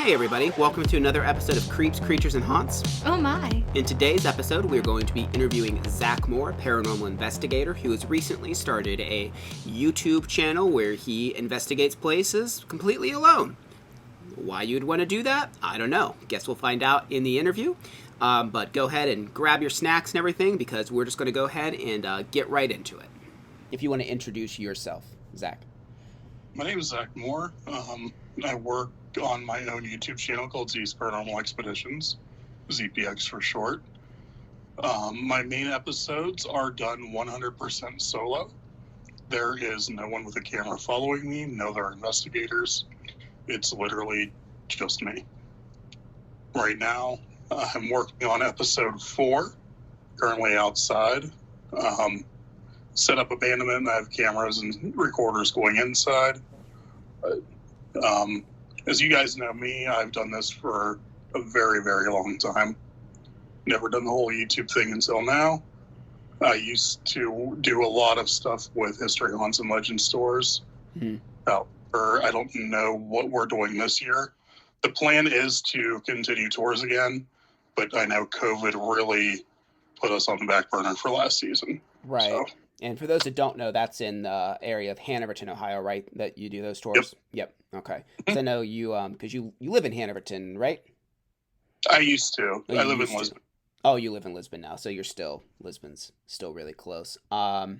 Hey everybody, welcome to another episode of Creeps, Creatures, and Haunts. Oh my. In today's episode, we're going to be interviewing Zach Moore, Paranormal Investigator, who has recently started a YouTube channel where he investigates places completely alone. Why you'd want to do that? I don't know. Guess we'll find out in the interview. But go ahead and grab your snacks and everything because we're just going to go ahead and get right into it. If you want to introduce yourself, Zach. My name is Zach Moore. I work on my own YouTube channel called Z's Paranormal Expeditions, ZPX for short. My main episodes are done 100% solo. There is no one with a camera following me, no other investigators. It's literally just me. Right now, I'm working on episode 4, currently outside. Set up abandonment, I have cameras and recorders going inside. As you guys know me, I've done this for a very, very long time. Never done the whole YouTube thing until now. I used to do a lot of stuff with history haunts and legend stores. I don't know what we're doing this year. The plan is to continue tours again, but I know COVID really put us on the back burner for last season. Right. So. And for those that don't know, that's in the area of Hanoverton, Ohio, right? That you do those tours? Yep. Okay. So I know you, because you live in Hanoverton, right? I used to. I live in Lisbon. Oh, you live in Lisbon now, so Lisbon's still really close. I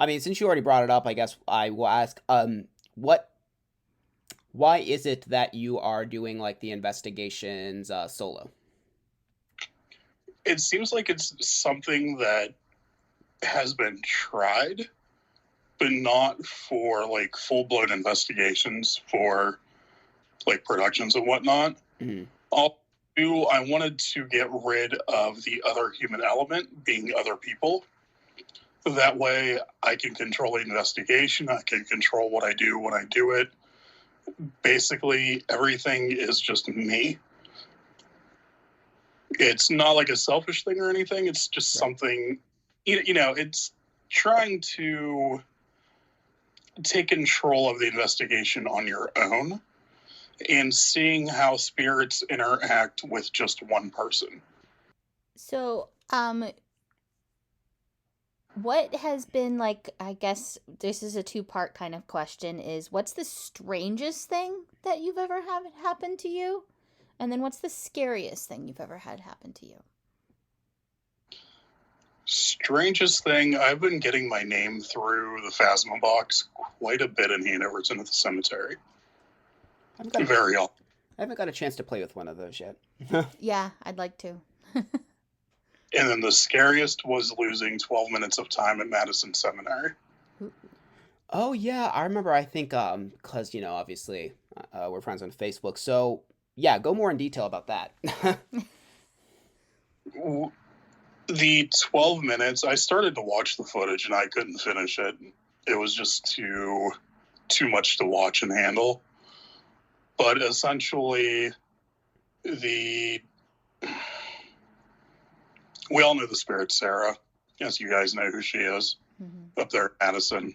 mean, since you already brought it up, I guess I will ask, why is it that you are doing, like, the investigations solo? It seems like it's something that has been tried, but not for like full-blown investigations for like productions and whatnot. I wanted to get rid of the other human element, being other people. That way I can control the investigation, I can control what I do when I do it. Basically everything is just me. It's not like a selfish thing or anything, it's just something. You know, it's trying to take control of the investigation on your own and seeing how spirits interact with just one person. So, what has been, like, I guess this is a two-part kind of question, is what's the strangest thing that you've ever had happen to you? And then what's the scariest thing you've ever had happen to you? Strangest thing, I've been getting my name through the Phasma box quite a bit in Hanoverton at the cemetery. Very often. I haven't got a chance to play with one of those yet. Yeah, I'd like to. And then the scariest was losing 12 minutes of time at Madison Seminary. Oh, yeah, I remember, I think, because, you know, obviously, we're friends on Facebook, so, yeah, go more in detail about that. The 12 minutes, I started to watch the footage and I couldn't finish it. It was just too much to watch and handle. But essentially, we all know the spirit Sarah, as you guys know who she is, up there at Madison.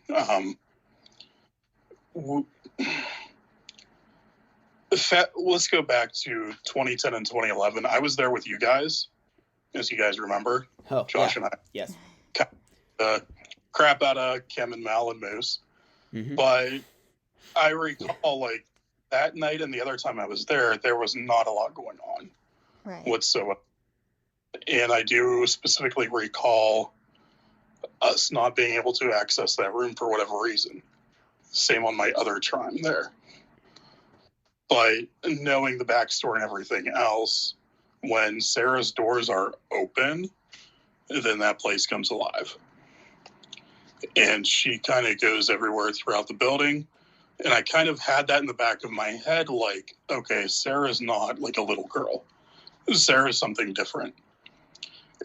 Let's go back to 2010 and 2011. I was there with you guys. As you guys remember, Josh and I. Yes. Crap out of Kim and Mal and Moose. But I recall, like, that night and the other time I was there was not a lot going on whatsoever. And I do specifically recall us not being able to access that room for whatever reason. Same on my other time there. But knowing the backstory and everything else, when Sarah's doors are open, then that place comes alive. And she kind of goes everywhere throughout the building. And I kind of had that in the back of my head, like, okay, Sarah's not like a little girl. Sarah's something different.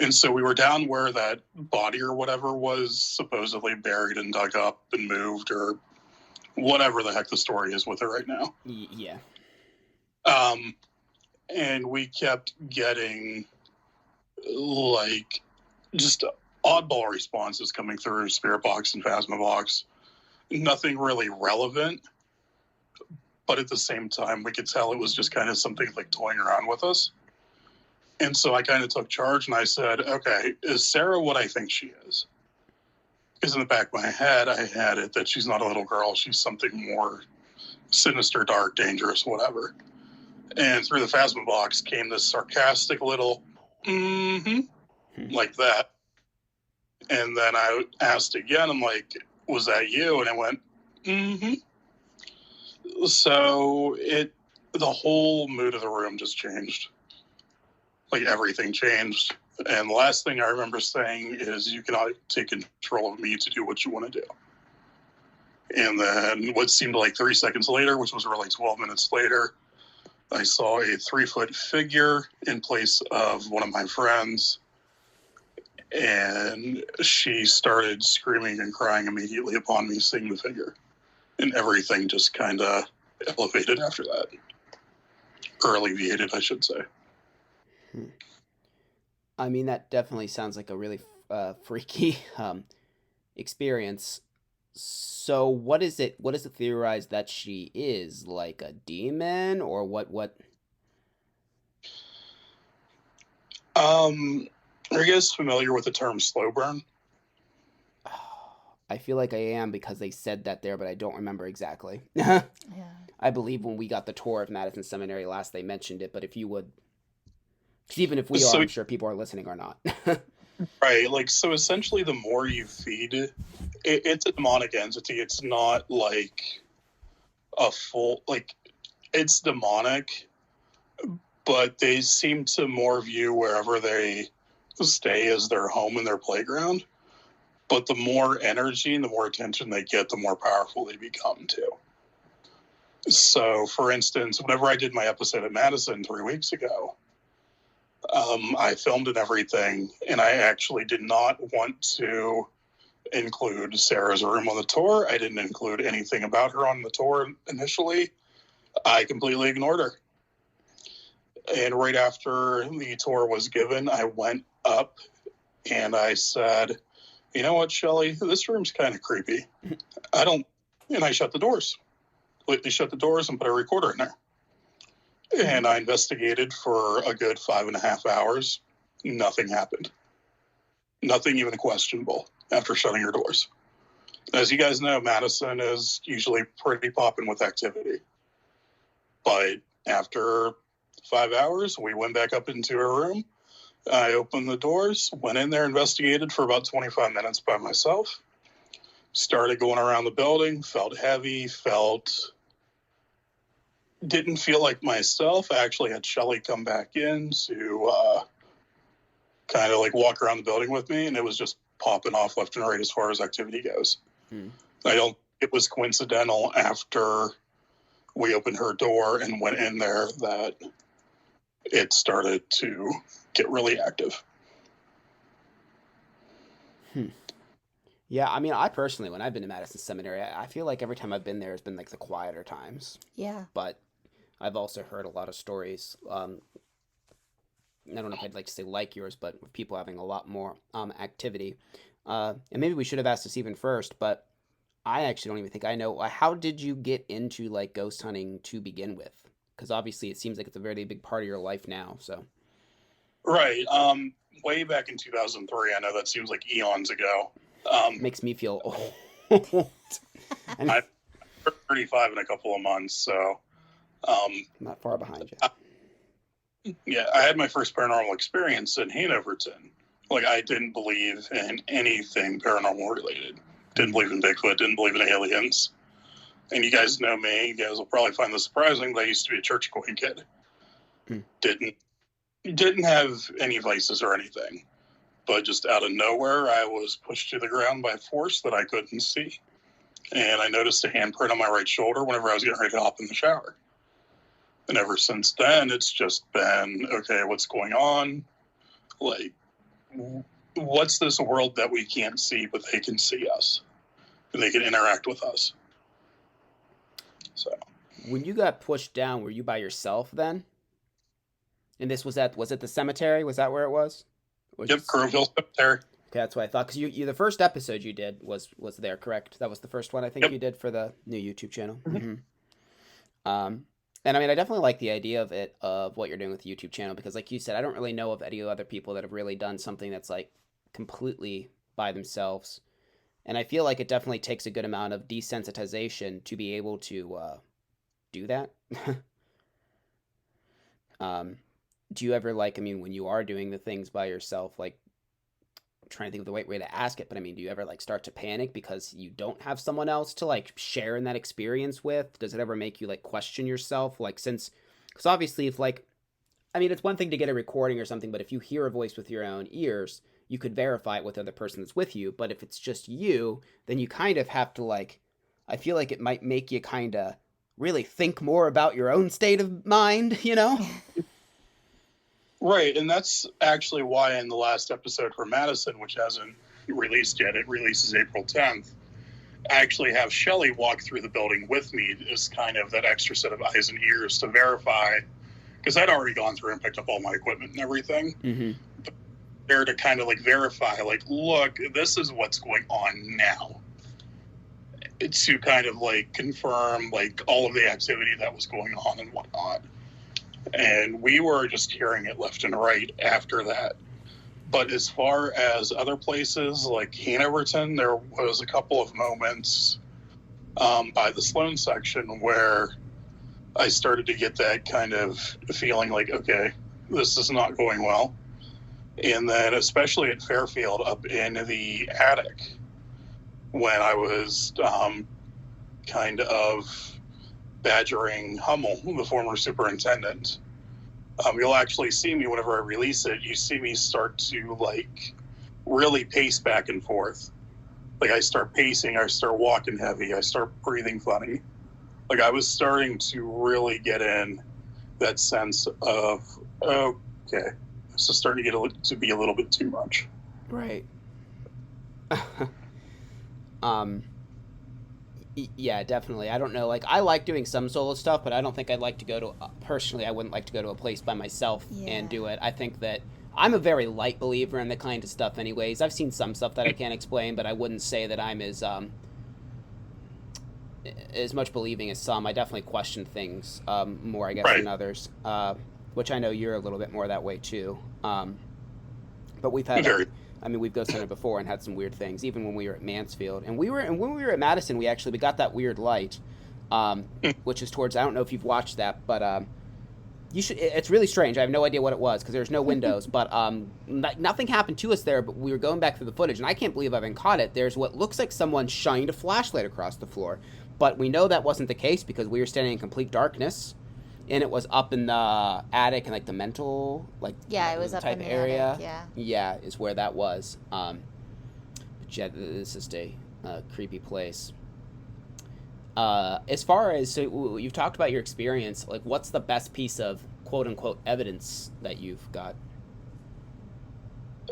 And so we were down where that body or whatever was supposedly buried and dug up and moved, or whatever the heck the story is with it right now. Yeah. And we kept getting, like, just oddball responses coming through Spirit Box and Phasma Box. Nothing really relevant, but at the same time, we could tell it was just kind of something like toying around with us. And so I kind of took charge and I said, okay, is Sarah what I think she is? Because in the back of my head, I had it that she's not a little girl. She's something more sinister, dark, dangerous, whatever. And through the Phasma box came this sarcastic little, like that. And then I asked again, I'm like, was that you? And it went, So the whole mood of the room just changed. Like everything changed. And the last thing I remember saying is, you cannot take control of me to do what you want to do. And then what seemed like 3 seconds later, which was really 12 minutes later, I saw a 3-foot figure in place of one of my friends. And she started screaming and crying immediately upon me seeing the figure. And everything just kind of elevated after that. Or alleviated, I should say. I mean, that definitely sounds like a really freaky experience. So what is it theorized that she is? Like a demon or what? Are you guys familiar with the term slow burn? I feel like I am because they said that there, but I don't remember exactly. Yeah. I believe when we got the tour of Madison Seminary last, they mentioned it, but if you would... Because even if we are, I'm sure people are listening or not. Right, like, so essentially the more you feed, it's a demonic entity. It's not like a full, like, it's demonic, but they seem to more view wherever they stay as their home and their playground. But the more energy and the more attention they get, the more powerful they become too. So, for instance, whenever I did my episode at Madison 3 weeks ago, I filmed and everything, and I actually did not want to include Sarah's room on the tour. I didn't include anything about her on the tour initially. I completely ignored her. And right after the tour was given, I went up and I said, you know what, Shelley, this room's kind of creepy. And I shut the doors. Completely shut the doors and put a recorder in there. And I investigated for a good 5.5 hours. Nothing happened. Nothing even questionable after shutting your doors. As you guys know, Madison is usually pretty popping with activity. But after 5 hours, we went back up into her room. I opened the doors, went in there, investigated for about 25 minutes by myself. Started going around the building, felt heavy, didn't feel like myself. I actually had Shelley come back in to kind of like walk around the building with me, and it was just popping off left and right as far as activity goes. It was coincidental after we opened her door and went in there that it started to get really active. Yeah, I mean, I personally, when I've been to Madison Seminary, I feel like every time I've been there, it's been like the quieter times. Yeah. But I've also heard a lot of stories. I don't know if I'd like to say like yours, but with people having a lot more activity. And maybe we should have asked this even first, but I actually don't even think I know. How did you get into like ghost hunting to begin with? Because obviously it seems like it's a very big part of your life now. So. Right. Way back in 2003, I know that seems like eons ago. Makes me feel old. I'm 35 in a couple of months, so... not far behind you. Yeah, I had my first paranormal experience in Hanoverton. Like, I didn't believe in anything paranormal related. Didn't believe in Bigfoot, didn't believe in aliens. And you guys know me, you guys will probably find this surprising, but I used to be a church-going kid. Didn't have any vices or anything. But just out of nowhere, I was pushed to the ground by force that I couldn't see. And I noticed a handprint on my right shoulder whenever I was getting ready to hop in the shower. And ever since then, it's just been, okay, what's going on? Like, what's this world that we can't see, but they can see us? And they can interact with us. So. When you got pushed down, were you by yourself then? And this was it the cemetery? Was that where it was? Yep, Crowville Cemetery. Okay, that's what I thought. Because you the first episode you did was there, correct? That was the first one I think you did for the new YouTube channel. And I mean, I definitely like the idea of what you're doing with the YouTube channel, because like you said, I don't really know of any other people that have really done something that's like completely by themselves. And I feel like it definitely takes a good amount of desensitization to be able to do that. Do you ever, like, I mean, when you are doing the things by yourself, like, I'm trying to think of the right way to ask it, but I mean, do you ever like start to panic because you don't have someone else to like share in that experience with? Does it ever make you like question yourself? Like, because obviously if like, I mean, it's one thing to get a recording or something, but if you hear a voice with your own ears, you could verify it with the other person that's with you. But if it's just you, then you kind of have to like, I feel like it might make you kind of really think more about your own state of mind, you know? Right, and that's actually why in the last episode for Madison, which hasn't released yet, it releases April 10th, I actually have Shelly walk through the building with me as kind of that extra set of eyes and ears to verify, because I'd already gone through and picked up all my equipment and everything. Mm-hmm. But there to kind of like verify, like, look, this is what's going on now. To kind of like confirm like all of the activity that was going on and whatnot. And we were just hearing it left and right after that. But as far as other places like Hanoverton, there was a couple of moments by the Sloan section where I started to get that kind of feeling like, okay, this is not going well. And then especially at Fairfield up in the attic, when I was kind of badgering Hummel, the former superintendent. You'll actually see me whenever I release it. You see me start to like really pace back and forth. Like I start pacing, I start walking heavy, I start breathing funny. Like I was starting to really get in that sense of, okay, this is starting to be a little bit too much. Right. Yeah, definitely. I don't know. Like, I like doing some solo stuff, but I don't think I'd like to go to, personally, I wouldn't like to go to a place by myself and do it. I think that I'm a very light believer in the kind of stuff anyways. I've seen some stuff that I can't explain, but I wouldn't say that I'm as much believing as some. I definitely question things more, I guess, than others, which I know you're a little bit more that way too. But we've had... we've ghost hunted before and had some weird things, even when we were at Mansfield. And when we were at Madison, we got that weird light, which is towards, I don't know if you've watched that, but you should. It's really strange. I have no idea what it was because there's no windows, but nothing happened to us there. But we were going back through the footage, and I can't believe I haven't caught it. There's what looks like someone shined a flashlight across the floor, but we know that wasn't the case because we were standing in complete darkness. And it was up in the attic and like the mental, like it was type up in the area. Attic, yeah, is where that was. But yeah, this is a creepy place. As far as so you've talked about your experience, like what's the best piece of quote unquote evidence that you've got?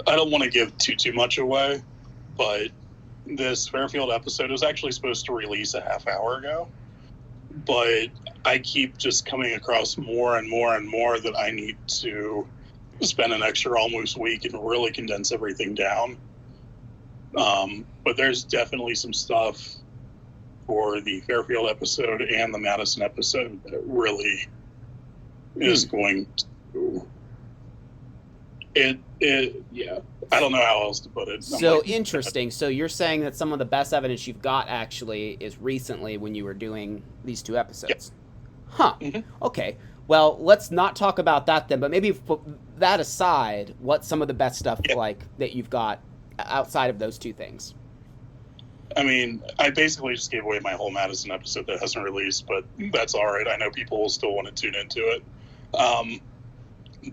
I don't want to give too much away, but this Fairfield episode was actually supposed to release a half hour ago. But I keep just coming across more and more and more that I need to spend an extra almost week and really condense everything down. But there's definitely some stuff for the Fairfield episode and the Madison episode that really is going to... Yeah. I don't know how else to put it. So interesting. So you're saying that some of the best evidence you've got actually is recently when you were doing these two episodes. Yep. Huh. Mm-hmm. Okay. Well, let's not talk about that then, but maybe put that aside, what's some of the best stuff like that you've got outside of those two things? I mean, I basically just gave away my whole Madison episode that hasn't released, but that's all right. I know people will still want to tune into it.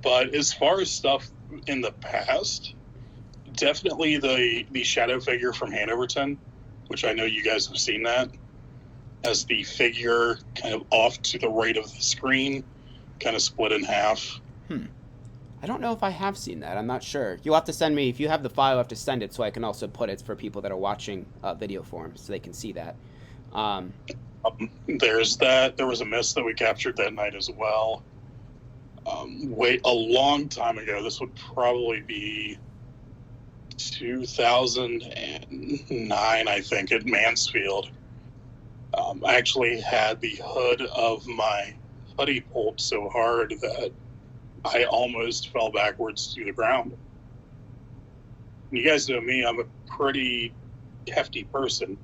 But as far as stuff in the past, definitely the shadow figure from Hanoverton, which I know you guys have seen that, as the figure kind of off to the right of the screen, kind of split in half. I don't know if I have seen that. I'm not sure. You'll have to send me, if you have the file, you have to send it so I can also put it for people that are watching video forms so they can see that. There's that. There was a mist that we captured that night as well. A long time ago, this would probably be 2009, I think, at Mansfield. I actually had the hood of my hoodie pulled so hard that I almost fell backwards to the ground. You guys know me, I'm a pretty hefty person,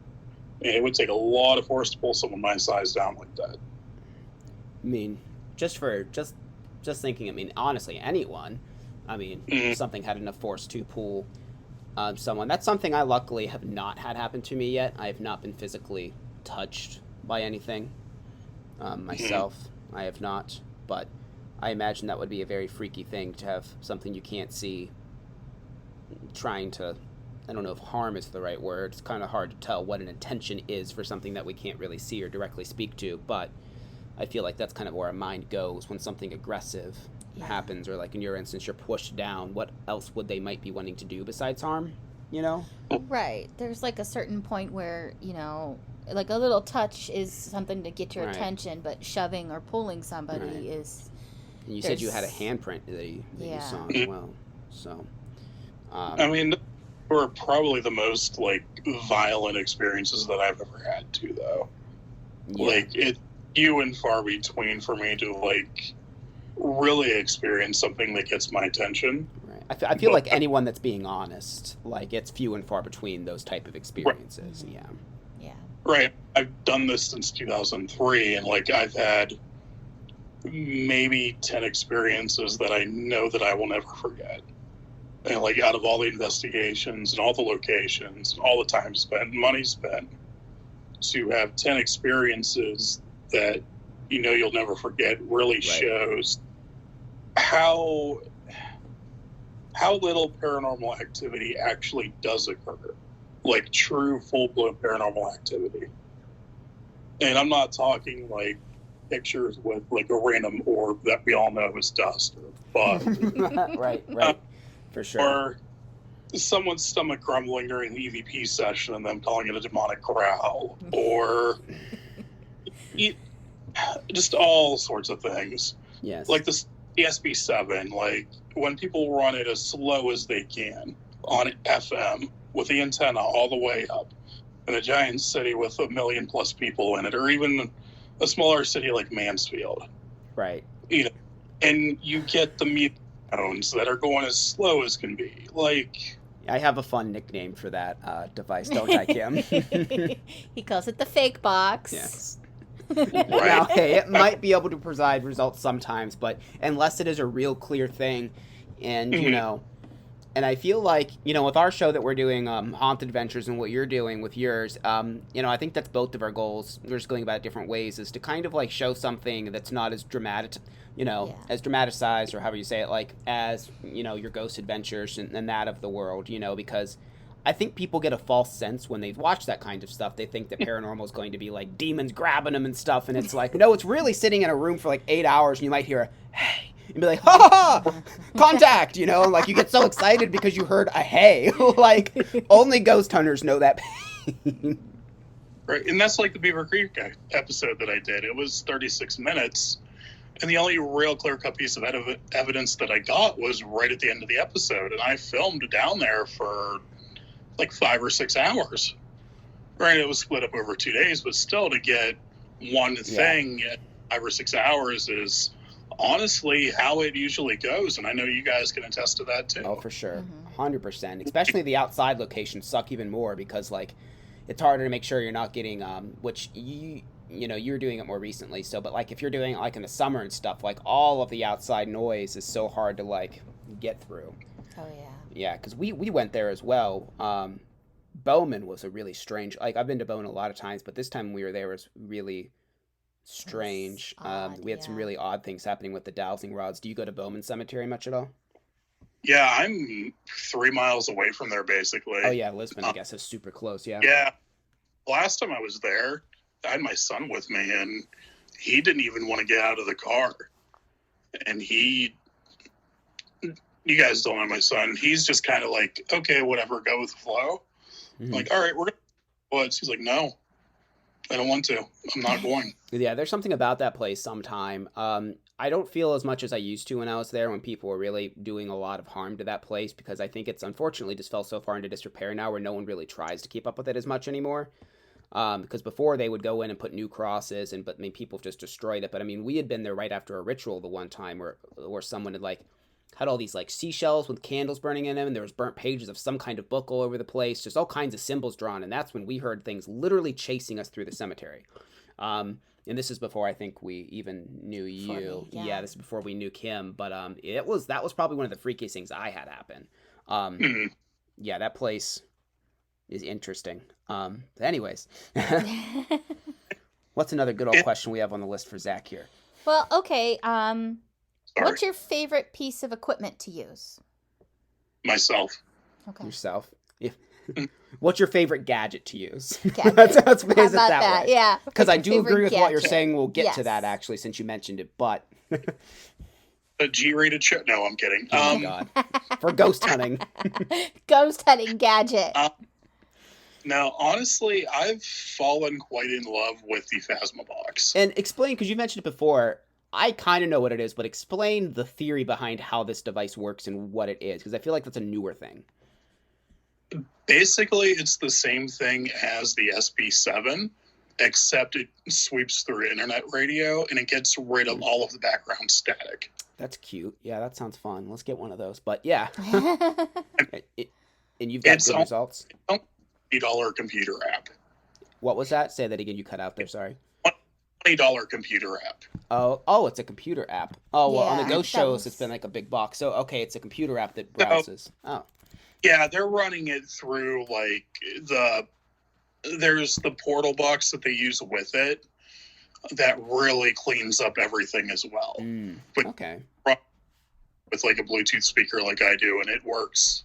and it would take a lot of force to pull someone my size down like that. I mean, just thinking, I mean, honestly, anyone, I mean, if something had enough force to pull someone, that's something I luckily have not had happen to me yet. I have not been physically touched by anything myself. I have not, but I imagine that would be a very freaky thing to have something you can't see trying to, I don't know if harm is the right word. It's kind of hard to tell what an intention is for something that we can't really see or directly speak to, but I feel like that's kind of where our mind goes when something aggressive happens, or like in your instance, you're pushed down. What else would they might be wanting to do besides harm, you know? Right. There's like a certain point where, like a little touch is something to get your attention, but shoving or pulling somebody is... And you said you had a handprint that you saw as well, so... I mean, were probably the most, like, violent experiences that I've ever had, too, though. Yeah. Like, it's few and far between for me to, like, really experience something that gets my attention. Right. I feel like anyone that's being honest, like, it's few and far between those type of experiences, Yeah. Right. I've done this since 2003, and, like, I've had maybe 10 experiences that I know that I will never forget. And, like, out of all the investigations and all the locations and all the time spent, money spent, to have 10 experiences that you'll never forget really shows how little paranormal activity actually does occur. Like, true, full-blown paranormal activity. And I'm not talking, like, pictures with, like, a random orb that we all know is dust or bug. Right. For sure. Or someone's stomach grumbling during the EVP session and them calling it a demonic growl. Or just all sorts of things. Yes. Like the SB7, like when people run it as slow as they can on FM with the antenna all the way up in a giant city with 1 million plus people in it, or even a smaller city like Mansfield. Right. And you get the mute tones that are going as slow as can be. Like, I have a fun nickname for that device, don't I, Kim? He calls it the fake box. Yes. Now, hey, it might be able to provide results sometimes, but unless it is a real clear thing, and and I feel like with our show that we're doing, Haunted Adventures, and what you're doing with yours, I think that's both of our goals. We're just going about it different ways, is to kind of like show something that's not as dramatic, as dramatized, or however you say it, like as your ghost adventures and that of the world, because I think people get a false sense when they watch that kind of stuff. They think that paranormal is going to be like demons grabbing them and stuff, and it's like, no, it's really sitting in a room for like 8 hours, and you might hear a hey, and be like, ha ha ha, contact, and like you get so excited because you heard a hey. Like, only ghost hunters know that pain. Right, and that's like the Beaver Creek episode that I did. It was 36 minutes, and the only real clear-cut piece of evidence that I got was right at the end of the episode, and I filmed down there for like 5 or 6 hours. Right, it was split up over 2 days, but still to get one thing at 5 or 6 hours is honestly how it usually goes, and I know you guys can attest to that too. Oh, for sure. 100%. Especially the outside locations suck even more because, like, it's harder to make sure you're not getting, which you're doing it more recently, so, but, like, if you're doing it, like, in the summer and stuff, like, all of the outside noise is so hard to, like, get through. Oh, yeah. Yeah, because we went there as well. Bowman was a really strange, like, I've been to Bowman a lot of times, but this time we were there was really strange. We had some really odd things happening with the dowsing rods. Do you go to Bowman Cemetery much at all? Yeah, I'm 3 miles away from there, basically. Oh, yeah, Lisbon, I guess, is super close, yeah. Yeah. Last time I was there, I had my son with me, and he didn't even want to get out of the car. And you guys don't know my son. He's just kind of like, okay, whatever, go with the flow. Mm-hmm. Like, all right, we're going to woods. He's like, no, I don't want to. I'm not going. Yeah, there's something about that place sometime. I don't feel as much as I used to when I was there, when people were really doing a lot of harm to that place, because I think it's unfortunately just fell so far into disrepair now where no one really tries to keep up with it as much anymore. Because before they would go in and put new crosses, but I mean, people just destroyed it. But I mean, we had been there right after a ritual the one time where someone had like had all these like seashells with candles burning in them, and there was burnt pages of some kind of book all over the place, just all kinds of symbols drawn. And that's when we heard things literally chasing us through the cemetery. And this is before I think we even knew you. Yeah, this is before we knew Kim. But that was probably one of the freakiest things I had happen. Yeah, that place is interesting. Anyways, what's another good old question we have on the list for Zach here? Well, okay. What's your favorite piece of equipment to use? Myself. Okay. Yourself. Yeah. What's your favorite gadget to use? Gadget. Let's phrase it that way. Yeah. Because I do agree with gadget? what you're saying. We'll get to that actually, since you mentioned it. But a G-rated show? No, I'm kidding. Oh my God. For ghost hunting. Ghost hunting gadget. Now, honestly, I've fallen quite in love with the Phasma box. And explain, because you mentioned it before. I kind of know what it is, but explain the theory behind how this device works and what it is, because I feel like that's a newer thing. Basically, it's the same thing as the SB7, except it sweeps through internet radio and it gets rid of all of the background static. That's cute. Yeah, that sounds fun. Let's get one of those. But yeah. And you've got good results? It's a $20 computer app. What was that? Say that again. You cut out there. Sorry. $20 computer app. Oh, it's a computer app. Oh, well, on the ghost shows, it's been like a big box. So, okay, it's a computer app that browses. Oh. Yeah, they're running it through, like, there's the portal box that they use with it that really cleans up everything as well. Okay. With, like, a Bluetooth speaker like I do, and it works.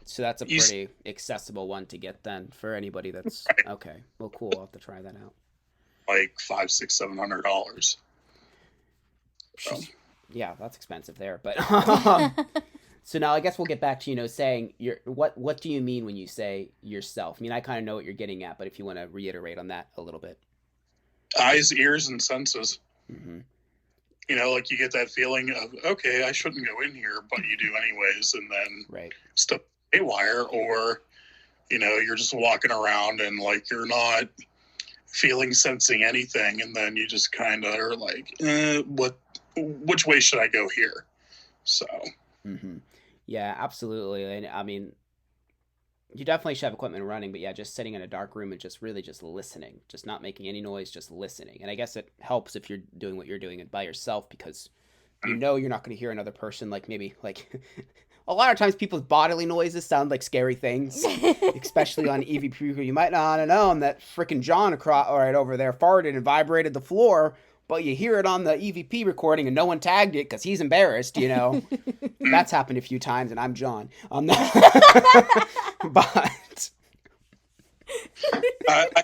So that's a pretty accessible one to get then for anybody that's... Right. Okay. Well, cool. I'll have to try that out. Like $500, $600, $700. So. Yeah, that's expensive there. But so now I guess we'll get back to saying what do you mean when you say yourself? I mean, I kind of know what you're getting at, but if you want to reiterate on that a little bit. Eyes, ears, and senses. Mm-hmm. Like you get that feeling of, okay, I shouldn't go in here, but you do anyways, and then stuff haywire, or you're just walking around and like you're not sensing anything, and then you just kind of are like, which way should I go here? So yeah, absolutely. And I mean, you definitely should have equipment running, but yeah, just sitting in a dark room and just really just listening, just not making any noise, just listening. And I guess it helps if you're doing what you're doing by yourself, because you're not going to hear another person. Like maybe like a lot of times people's bodily noises sound like scary things, especially on EVP. You might not have known that freaking John right over there farted and vibrated the floor, but you hear it on the EVP recording and no one tagged it because he's embarrassed, That's happened a few times, and I'm John. But I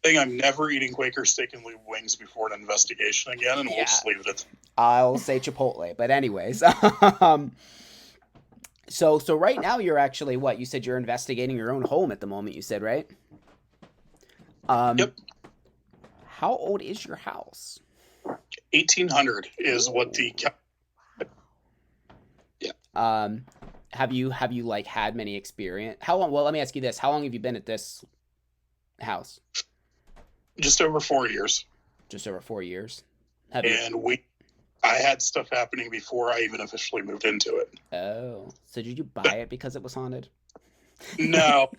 think I'm never eating Quaker steak and leave wings before an investigation again, and we'll just leave it at that. I'll say Chipotle, but anyways. So right now you're actually what? You said you're investigating your own home at the moment, you said, right? Yep. How old is your house? 1800 is what the... Yeah. Have you like had many experience? How long? Well, let me ask you this. How long have you been at this house? Just over 4 years. Just over 4 years? I had stuff happening before I even officially moved into it. Oh. So did you buy it because it was haunted? No.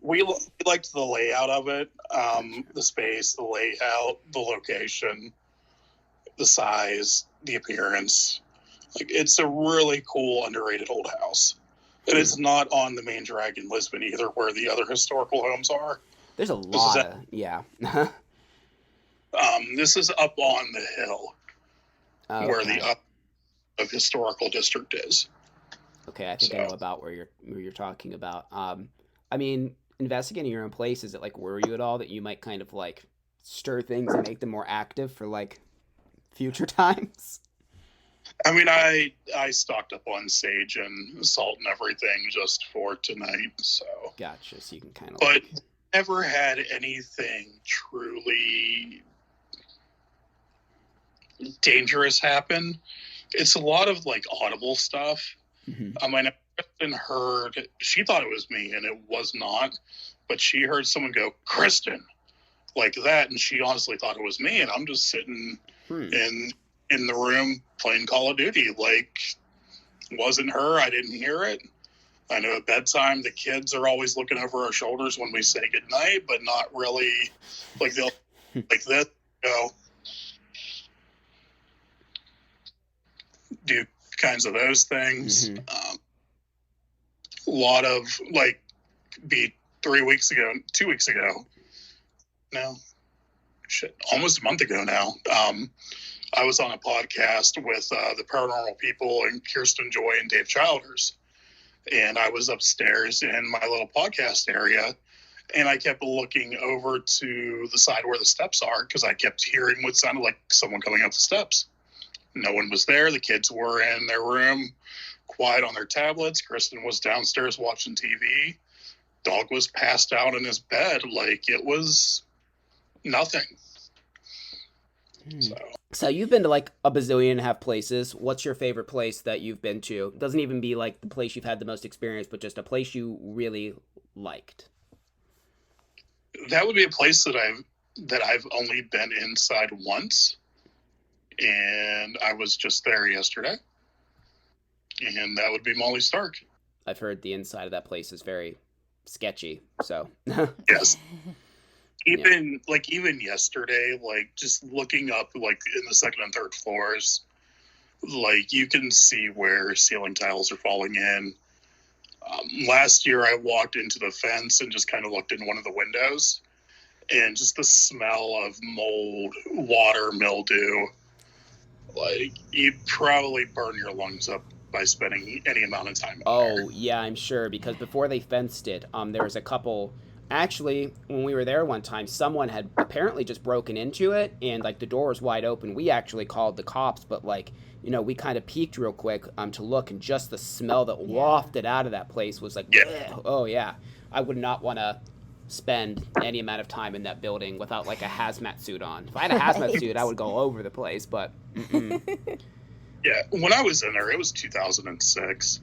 We liked the layout of it, the space, the layout, the location, the size, the appearance. Like, it's a really cool, underrated old house. And it's not on the main drag in Lisbon either, where the other historical homes are. There's a lot yeah. This is up on the hill, where the of historical district is. Okay, I think I know about where you're talking about. I mean, investigating your own place, does it like worry you at all that you might kind of like stir things and make them more active for like future times? I mean, I stocked up on sage and salt and everything just for tonight, so. Gotcha, so you can kind of But never had anything truly dangerous happen. It's a lot of like audible stuff. I mean, Kristen heard, she thought it was me and it was not, but she heard someone go, "Kristen," like that, and she honestly thought it was me, and I'm just sitting in the room playing Call of Duty. Like, wasn't her. I didn't hear it. I know at bedtime the kids are always looking over our shoulders when we say goodnight, but not really like they'll like this, do kinds of those things. A lot of like be 2 weeks ago, no, shit, almost a month ago now. I was on a podcast with the Paranormal People and Kirsten Joy and Dave Childers. And I was upstairs in my little podcast area, and I kept looking over to the side where the steps are because I kept hearing what sounded like someone coming up the steps. No one was there. The kids were in their room, quiet on their tablets. Kristen was downstairs watching TV. Dog was passed out in his bed. Like, it was nothing. So you've been to like a bazillion and a half places. What's your favorite place that you've been to? It doesn't even be like the place you've had the most experience, but just a place you really liked. That would be a place that I've only been inside once, and I was just there yesterday. And that would be Ollie Stark. I've heard the inside of that place is very sketchy. So yes. Even yesterday, like just looking up like in the second and third floors, like you can see where ceiling tiles are falling in. Last year I walked into the fence and just kind of looked in one of the windows, and just the smell of mold, water, mildew, like you'd probably burn your lungs up by spending any amount of time in there. Yeah, I'm sure, because before they fenced it, there was a couple. Actually, when we were there one time, someone had apparently just broken into it, and like the door was wide open. We actually called the cops, but like, we kind of peeked real quick to look, and just the smell that wafted out of that place was like, oh yeah, I would not want to spend any amount of time in that building without like a hazmat suit on. If I had a hazmat suit, I would go over the place, but yeah, when I was in there, it was 2006.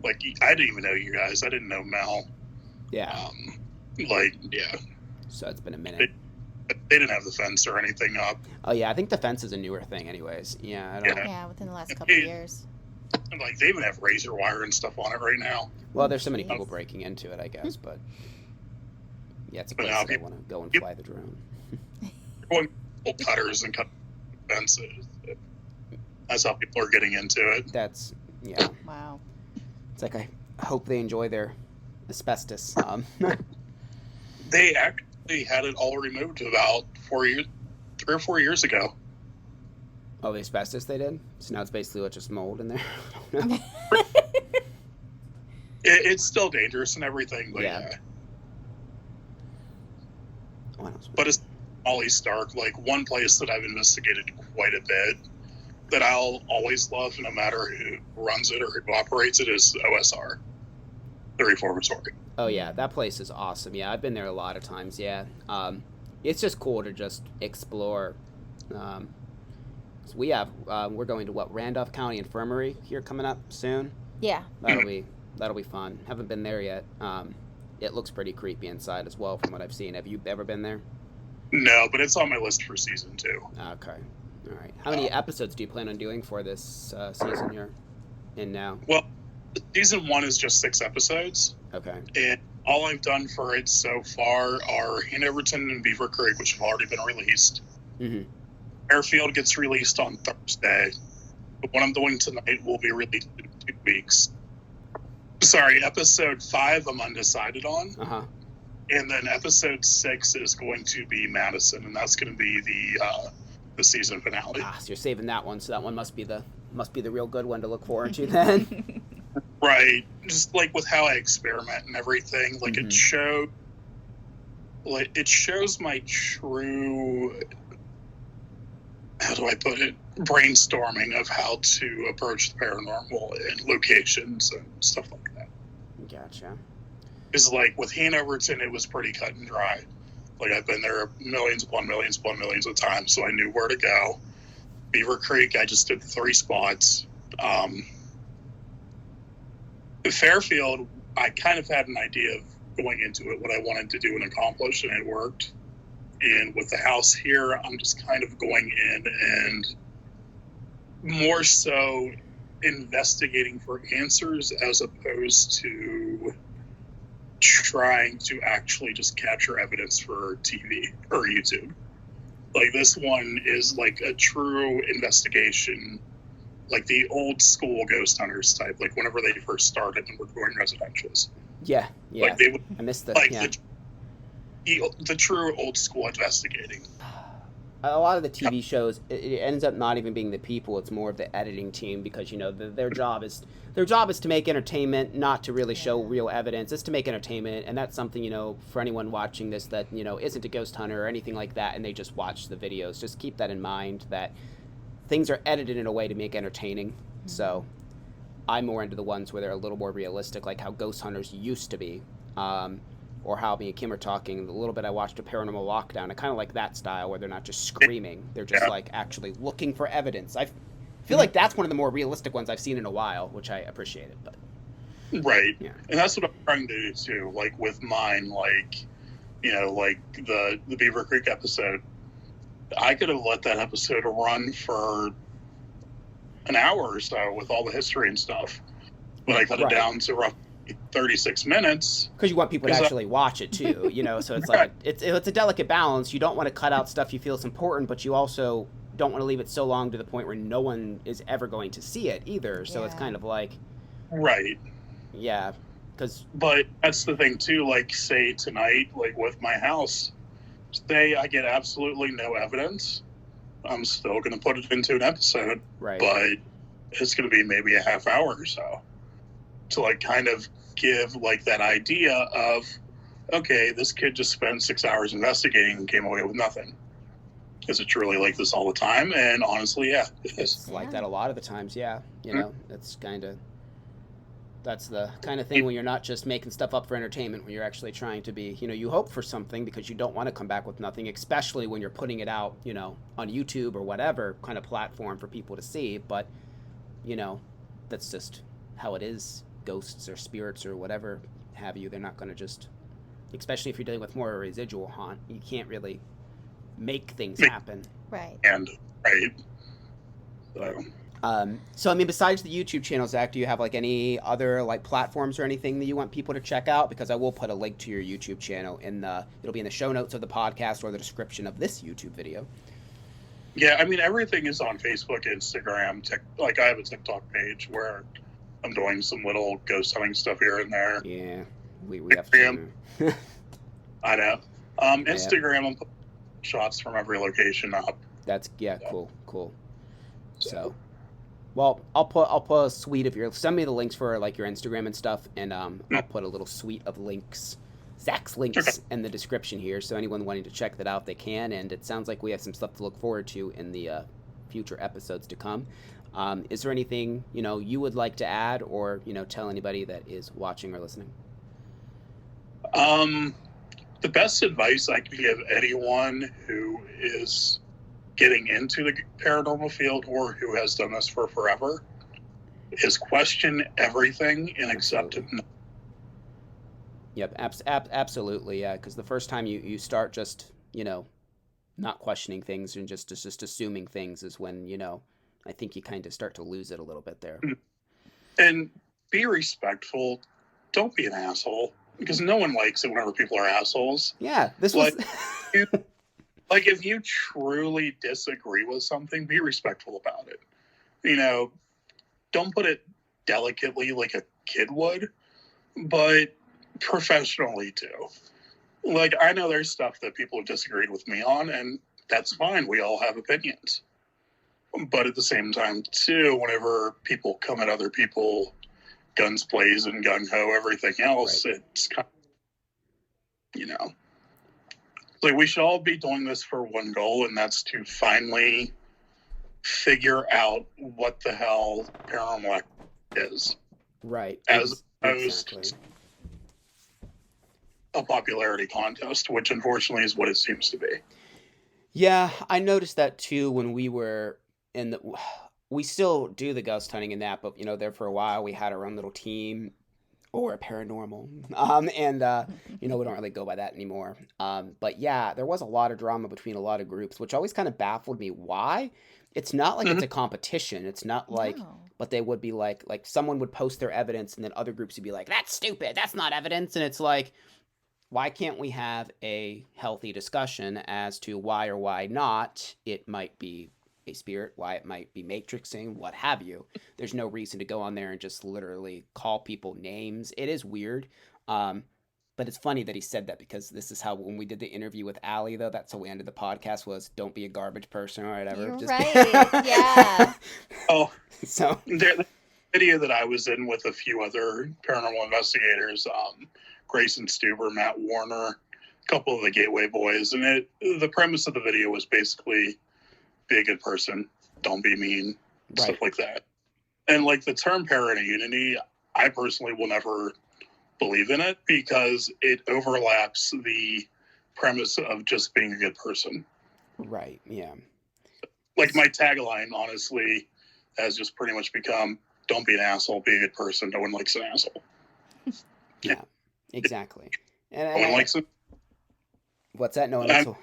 Like, I didn't even know you guys. I didn't know Mel. Yeah. So it's been a minute. They didn't have the fence or anything up. Oh yeah, I think the fence is a newer thing, anyways. Yeah, within the last couple of years. Like they even have razor wire and stuff on it right now. Well, there's so many people breaking into it, I guess, but yeah, it's a place that I want to go and fly the drone. Going cutters and cut fences. That's how people are getting into it. That's Wow. It's like I hope they enjoy their asbestos. They actually had it all removed about 3 or 4 years ago. Oh, the asbestos they did? So now it's basically just mold in there? It's still dangerous and everything, but yeah. But it's Ollie Stark, like one place that I've investigated quite a bit that I'll always love no matter who runs it or who operates it is OSR, the reformatory. Oh yeah, that place is awesome. Yeah, I've been there a lot of times. Yeah, it's just cool to just explore. So we're going to Randolph County Infirmary here coming up soon. Yeah, that'll be fun. Haven't been there yet. It looks pretty creepy inside as well from what I've seen. Have you ever been there? No, but it's on my list for season 2. Okay, all right. How many episodes do you plan on doing for this season you're in now? Well, season 1 is just 6 episodes. Okay. And all I've done for it so far are Hanoverton and Beaver Creek, which have already been released. Mm-hmm. Airfield gets released on Thursday. But what I'm doing tonight will be released in 2 weeks. Sorry, episode 5 I'm undecided on. Uh-huh. And then episode 6 is going to be Madison, and that's going to be the season finale. So you're saving that one, so that one must be the real good one to look forward to then. Right. Just like with how I experiment and everything, like it shows my true, how do I put it, brainstorming of how to approach the paranormal and locations and stuff like that. Gotcha. Is like with Hanoverton, it was pretty cut and dry. Like I've been there millions upon millions of times, so I knew where to go. Beaver Creek, I just did 3 spots. Fairfield, I kind of had an idea of going into it what I wanted to do and accomplish, and it worked. And with the house here, I'm just kind of going in and more so investigating for answers as opposed to trying to actually just capture evidence for TV or YouTube. Like, this one is like a true investigation, like the old school ghost hunters type, like whenever they first started and were doing residentials. Yeah. Like they would, I missed the, like yeah. the true old school investigating. A lot of the TV shows, it ends up not even being the people; it's more of the editing team, because their job is to make entertainment, not to really show real evidence. It's to make entertainment, and that's something for anyone watching this that isn't a ghost hunter or anything like that, and they just watch the videos. Just keep that in mind, that things are edited in a way to make entertaining. So I'm more into the ones where they're a little more realistic, like how ghost hunters used to be. Or how me and Kim are talking, the little bit I watched a Paranormal Lockdown, I kind of like that style where they're not just screaming. They're just like actually looking for evidence. I feel like that's one of the more realistic ones I've seen in a while, which I appreciated. But right. Yeah. And that's what I'm trying to do too. Like with mine, like, like the Beaver Creek episode, I could have let that episode run for an hour or so with all the history and stuff. But I cut it down to roughly 36 minutes, because you want people to actually watch it too, so it's like it's a delicate balance. You don't want to cut out stuff you feel is important, but you also don't want to leave it so long to the point where no one is ever going to see it either. So it's kind of like, right, yeah, but that's the thing too, like say tonight, like with my house, say I get absolutely no evidence, I'm still going to put it into an episode, right, but it's going to be maybe a half hour or so to like kind of give like that idea of, okay, this kid just spent 6 hours investigating and came away with nothing. Is it truly like this all the time? And honestly, yeah, it is. It's like that a lot of the times, yeah. That's the kind of thing when you're not just making stuff up for entertainment, when you're actually trying to be, you hope for something because you don't want to come back with nothing, especially when you're putting it out, on YouTube or whatever kind of platform for people to see. But, that's just how it is. Ghosts or spirits or whatever have you, they're not going to just, especially if you're dealing with more of a residual haunt, you can't really make things happen. Right. And right. So I mean, besides the YouTube channel, Zach, do you have like any other like platforms or anything that you want people to check out? Because I will put a link to your YouTube channel it'll be in the show notes of the podcast or the description of this YouTube video. Yeah, I mean, everything is on Facebook, Instagram, like I have a TikTok page where I'm doing some little ghost hunting stuff here and there. Yeah, we have to. I know. Instagram, I'm putting shots from every location up. That's cool. So, well, I'll put a suite of send me the links for like your Instagram and stuff, and I'll put a little suite of links, Zach's links, in the description here. So anyone wanting to check that out, they can. And it sounds like we have some stuff to look forward to in the future episodes to come. Is there anything, you would like to add or, tell anybody that is watching or listening? The best advice I can give anyone who is getting into the paranormal field or who has done this for forever is question everything and accept it. Yep, absolutely, yeah, because the first time you start just, not questioning things and just assuming things is when, I think you kind of start to lose it a little bit there. And be respectful. Don't be an asshole, because no one likes it whenever people are assholes. Yeah, this was... Like, if you truly disagree with something, be respectful about it. Don't put it delicately like a kid would, but professionally too. Like, I know there's stuff that people have disagreed with me on, and that's fine. We all have opinions. But at the same time, too, whenever people come at other people, guns blazing, gung-ho, everything else, right. It's kind of, like we should all be doing this for one goal, and that's to finally figure out what the hell paranormal is. Right. As opposed to a popularity contest, which unfortunately is what it seems to be. Yeah, I noticed that too when we were we still do the ghost hunting and that, but there for a while we had our own little team. or paranormal. We don't really go by that anymore. But yeah, there was a lot of drama between a lot of groups, which always kind of baffled me. Why? It's not like it's a competition. It's not like, but they would be like someone would post their evidence and then other groups would be like, that's stupid. That's not evidence. And it's like, why can't we have a healthy discussion as to why or why not it might be a spirit, why it might be matrixing, what have you. There's no reason to go on there and just literally call people names. It is weird. But it's funny that he said that, because this is how, when we did the interview with Allie, though, that's how we ended the podcast, was don't be a garbage person or whatever. You're right. Yeah. So the video that I was in with a few other paranormal investigators, Grayson Stuber, Matt Warner, a couple of the Gateway boys, and the premise of the video was basically be a good person, don't be mean, stuff like that. And like the term paraunity, I personally will never believe in it because it overlaps the premise of just being a good person. Right, yeah. Like my tagline, honestly, has just pretty much become, don't be an asshole, be a good person. No one likes an asshole. Yeah, exactly. And no one likes it. What's that? No one likes it.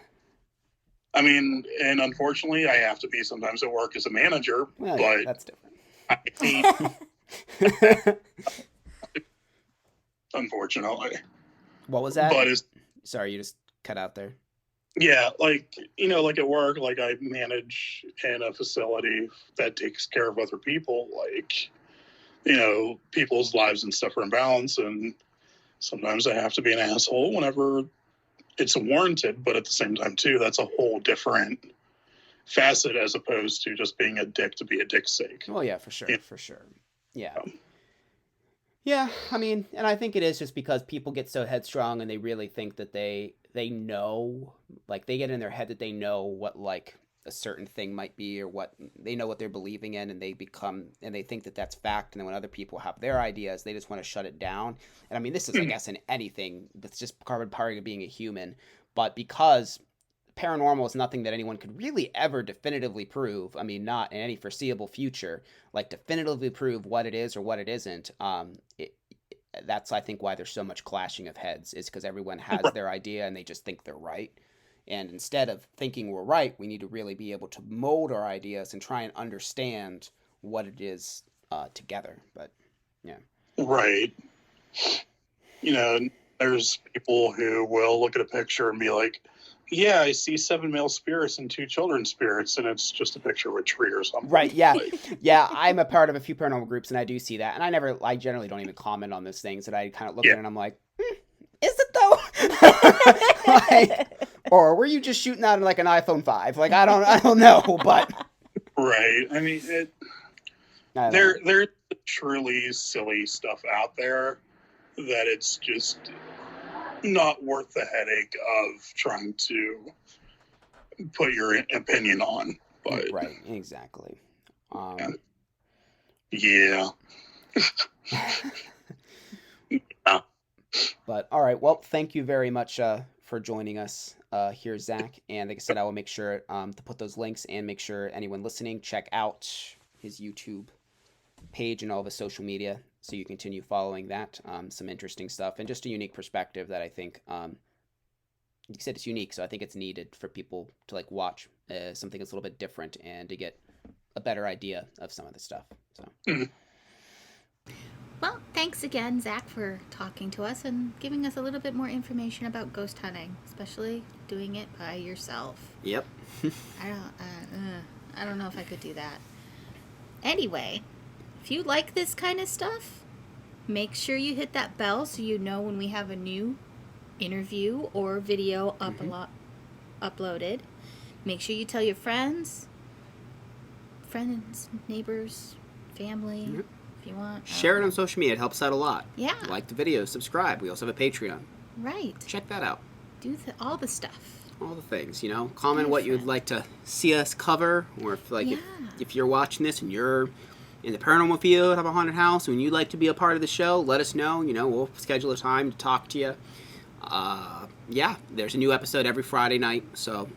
I mean, and unfortunately, I have to be sometimes at work as a manager, but that's different. I hate unfortunately. What was that? But sorry, you just cut out there. Yeah, like at work, like I manage in a facility that takes care of other people, like, people's lives and stuff are in balance, and sometimes I have to be an asshole whenever it's warranted, but at the same time, too, that's a whole different facet as opposed to just being a dick to be a dick's sake. Oh, yeah, for sure, for sure. Yeah. Yeah, I mean, and I think it is just because people get so headstrong and they really think that they know, like, they get in their head that they know what, like, a certain thing might be, or what they know what they're believing in, and they think that that's fact. And then when other people have their ideas, they just want to shut it down. And I mean, this is, I guess, in anything that's just part of being a human. But because paranormal is nothing that anyone could really ever definitively prove, I mean, not in any foreseeable future, like definitively prove what it is or what it isn't. That's, I think, why there's so much clashing of heads, is because everyone has their idea and they just think they're right. And instead of thinking we're right, we need to really be able to mold our ideas and try and understand what it is together. But, yeah. Right. There's people who will look at a picture and be like, yeah, I see 7 male spirits and 2 children's spirits, and it's just a picture of a tree or something. Right, yeah. Yeah, I'm a part of a few paranormal groups, and I do see that. And I generally don't even comment on those things, and I kind of look at it and I'm like, is it though? Or were you just shooting out like an iPhone 5? Like, I don't know, but. Right. I mean, there's truly silly stuff out there that it's just not worth the headache of trying to put your opinion on. But right, exactly. Yeah. But all right, well, thank you very much for joining us here, Zach. And like I said, I will make sure to put those links, and make sure anyone listening check out his YouTube page and all of his social media, so you continue following that. Some interesting stuff and just a unique perspective that I think, you said it's unique, so I think it's needed for people to like watch something that's a little bit different and to get a better idea of some of the stuff. So. Well, thanks again, Zach, for talking to us and giving us a little bit more information about ghost hunting, especially doing it by yourself. Yep. I don't know if I could do that. Anyway, if you like this kind of stuff, make sure you hit that bell so you know when we have a new interview or video uploaded. Make sure you tell your friends, neighbors, family. Yep. If you want. Share it on social media. It helps out a lot. Yeah. Like the video. Subscribe. We also have a Patreon. Right. Check that out. Do all the stuff. All the things, Comment what you'd like to see us cover, or if you're watching this and you're in the paranormal field, have a haunted house, and you'd like to be a part of the show, let us know. We'll schedule a time to talk to you. Yeah, there's a new episode every Friday night, so,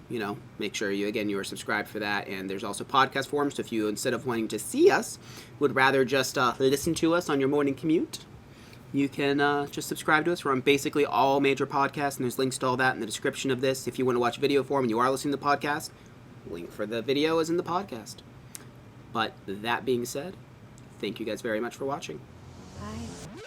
make sure you are subscribed for that. And there's also podcast forums, so if you, instead of wanting to see us, would rather just listen to us on your morning commute, you can just subscribe to us. We're on basically all major podcasts, and there's links to all that in the description of this. If you want to watch video form and you are listening to the podcast, link for the video is in the podcast. But that being said, thank you guys very much for watching. Bye.